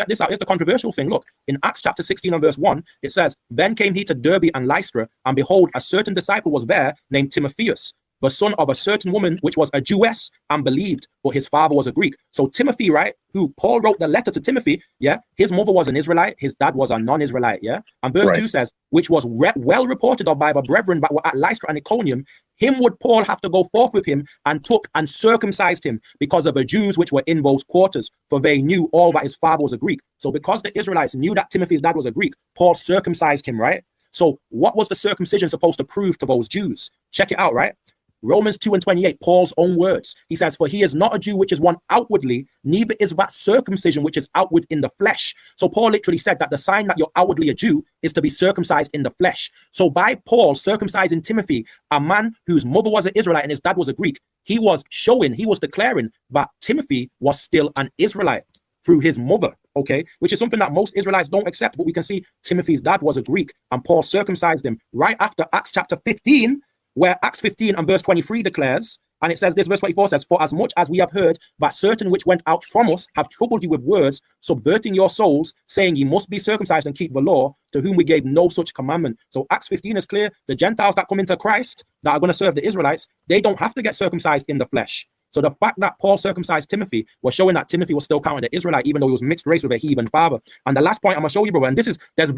this out. Here's the controversial thing. Look, in Acts chapter 16 and verse 1, it says, then came he to Derbe and Lystra, and behold, a certain disciple was there named Timotheus, the son of a certain woman which was a Jewess and believed, but his father was a Greek. So Timothy, right, who Paul wrote the letter to Timothy, yeah, his mother was an Israelite, his dad was a non-Israelite, yeah. And verse 2 says, which was well reported of by the brethren that were at Lystra and Iconium, him would Paul have to go forth with him, and took and circumcised him because of the Jews which were in those quarters, for they knew all that his father was a Greek. So because the Israelites knew that Timothy's dad was a Greek, Paul circumcised him, right? So what was the circumcision supposed to prove to those Jews? Check it out, right? Romans 2:28, Paul's own words. He says, for he is not a Jew which is one outwardly, neither is that circumcision which is outward in the flesh. So Paul literally said that the sign that you're outwardly a Jew is to be circumcised in the flesh. So by Paul circumcising Timothy, a man whose mother was an Israelite and his dad was a Greek, he was declaring that Timothy was still an Israelite through his mother, okay, which is something that most Israelites don't accept. But we can see Timothy's dad was a Greek, and Paul circumcised him right after Acts chapter 15, where Acts 15 and verse 23 declares, and it says this, verse 24 says, for as much as we have heard that certain which went out from us have troubled you with words, subverting your souls, saying ye must be circumcised and keep the law, to whom we gave no such commandment. So Acts 15 is clear. The Gentiles that come into Christ, that are going to serve the Israelites, they don't have to get circumcised in the flesh. So the fact that Paul circumcised Timothy was showing that Timothy was still counted an Israelite, even though he was mixed race with a heathen father. And the last point I'm going to show you, brother, and this is, there's